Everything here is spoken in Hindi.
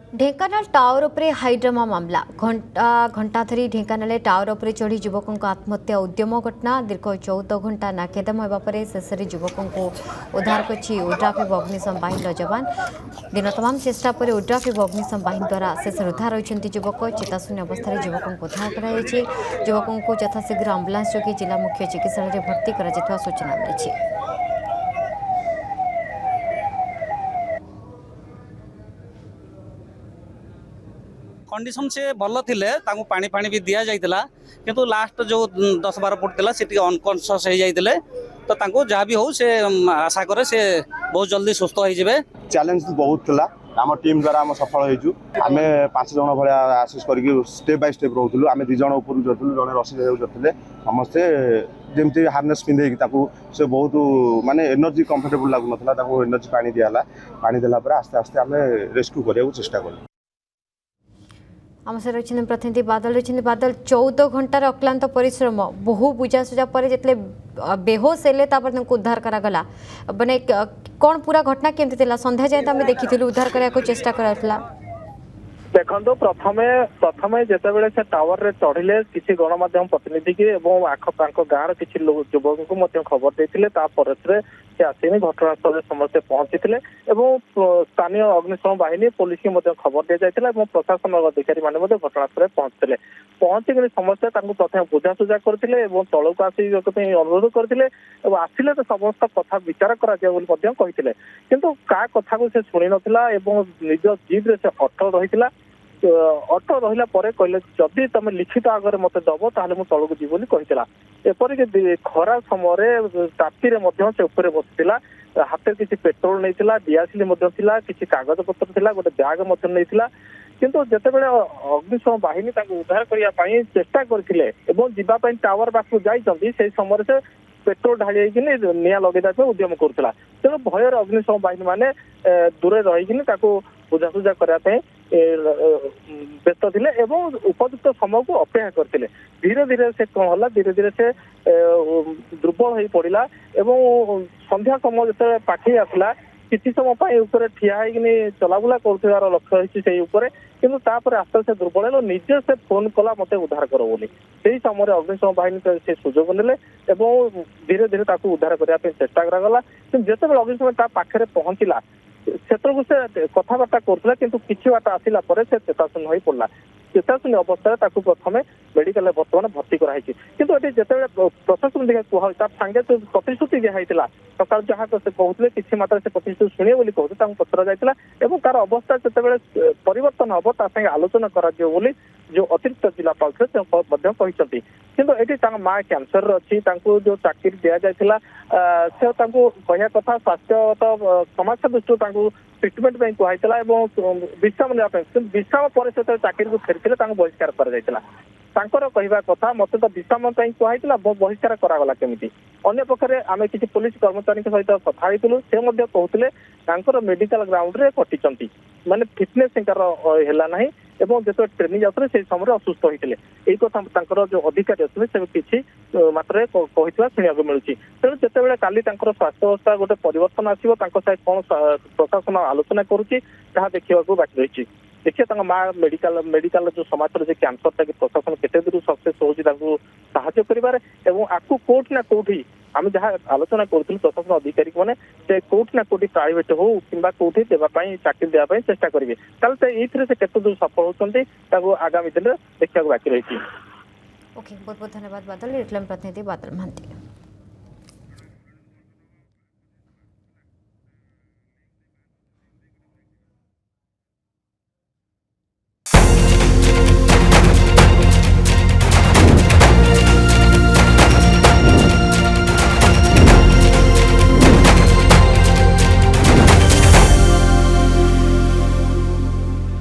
ढेंकानाल टावर उपरे हाईड्रामा मामला घंटा घंटा धरी ढेंकानाल टावर उपरे चढ़ी युवकों आत्महत्या उद्यम घटना दीर्घ 14 घंटा नाकेदम होगा पर शेष युवकों को उद्धार कर ओड्राफ एवं अग्निशम बाहिनी जवान दिन तमाम चेष्टा पर ओड्राफ एवं अग्निशम बाहिनी द्वारा शेष उद्धार होती युवक चेताशून्य अवस्था युवकों को उद्धार कर युवकों को यथाशीघ्र आंबुलांस जोगे जिला मुख्य चिकित्सालय भर्ती कर सूचना मिली। कंडीशन से भल थिले तांको पानी पानी भी दिया जाइतला किंतु लास्ट जो 10-12 फुट थिला से अनकॉन्शियस हो जाइतले तो तांको जहाँ भी हो से आशा करे से बहुत जल्दी सुस्थ हो जिवे। चैलेंज बहुत थिला आम टीम द्वारा आम सफल होइछु आमे 5 जण भलिया आसीस करके स्टेप बाय स्टेप रहउथुलु आमे 2 जण ऊपर जतुलु जणे रसी जतुले समस्ते जेमती हार्नेस पिंधे ताकू से बहुत माने एनर्जी कंफर्टेबल लागु नथला ताकू एनर्जी पानी दियाला पानी देला पर आस्ते आस्ते आमे रेस्क्यू करिया चेष्टा करू। आम सर रही प्रतिनिधि बादल रही बादल 14 घंटार अक्लांत परिश्रम बहु बुझासुझा पर जितले बेहोश हेले उद्धार करागला माने कौन पूरा घटना केमती संध्या जाए तो आम देखी उद्धार करने को चेष्टा करा देखो प्रथमे जितेबाला से टावर रे चढ़िले किसी गणमाध्यम प्रतिनिधि की आख गाँव किसी युवक को खबर देते से आसनी घटनास्थल समस्ते पहुंची स्थानीय अग्निशम बाहिनी पुलिस की खबर दी जाता प्रशासन अधिकारी मैंने घटनास्थल पहुंचते पहुंचिक समस्या प्रथम बुझासुझा करते तलक आसिक अनुरोध करते आसिले तो समस्त कथा विचार करते किंतु का कथा को से शुणी नाला निज जीप से अटल रही अटो रहा कहले जदि तुम लिखित आगे मत दब ताले मु तलक जी कहला एपरिक खरा समय राति से ऊपर बसला हाथ किसी पेट्रोल नहीं दियासिली किसी कागज पत्र गोटे बैग नहीं किंतु जितेबाला अग्निशम बाहिनी उद्धार करने चेष्टा करते जावाई टावर पाखु जाइए से समय से पेट्रोल ढाई निया लगे उद्यम करुला तेणु भयर अग्निशम बाहिनी माने दूरे रही बुझासुझा करने व्यस्त थे उपयुक्त समय को अपेक्षा करते धीरे धीरे से कौन है धीरे धीरे से दुर्बल हो पड़ा संध्या समय जो पाखे आसला किसी समय ठिया चलाबुला कर लक्ष्य रही किंतु तापर आस्ते आस्ते दुर्बल निजे से फोन कला मत उद्धार कर बोली से समय अग्निशम बाहिनी से सुजोग ने धीरे धीरे उद्धार करने चेष्टा करागला जिते अग्निशम पाखे पहुंचला क्षेत्र से कथबार्ता करुला किंतु किसी बाट आसला से चेताशून्य हो पड़ा चेताशून्य अवस्था प्रथम मेडिकल बर्तमान भर्ती कराई किंतु ये जिते प्रशासन देखा सांगे प्रतिश्रुति दिखाई सकाल जहाँ से कहते किसी मात्रा से प्रतिश्रुति शुणे बोली कहते पचरा जाता तार अवस्था जिते परिवर्तन हम तांगे आलोचना कर जो अतिरिक्त जिलापाल थे किंतु ये माँ कैंसर अच्छी जो चाकरी दि जाता से कहया कथा स्वास्थ्य समस्या दृष्टि ट्रिटमेंट कहला विश्राम नापी विश्राम पर से चाकरी को फेरी बहिष्कार कहवा कथा मत तो विश्राम कहला बहिष्कार करागला केमी अन्य पक्षे आम किसी पुलिस कर्मचारी सहित कथा कहते मेडिकल ग्राउंड रे कटिंट माने फिटनेस है जो ट्रेनिंग जाते से समय असुस्थ होते यही कथा जो अधिकारी अच्छे से किसी मात्रा कहता शुणा मिलूँ तेणु जितेबाला काली स्वास्थ्य अवस्था गोटे परिवर्तन आसो कौन प्रशासन आलोचना करुच्ची देखा बाकी रही देखिए माँ मेडिकल जो समाचार जो कैंसर कि प्रशासन केते दूर सक्सेस होती आपको कोर्ट ना कौटी आम जहाँ आलोचना करूँ प्रशासन अधिकारी मैंने से कौट ना कौटी प्राइवेट हो कि कौटी देवाई चाकरी देवाई चेष्टा करेंगे ये से केते दूर सफल होती आगामी दिन देखा बाकी रही। ओके बहुत बहुत धन्यवाद बादल प्रतिनिधि बादल महांती।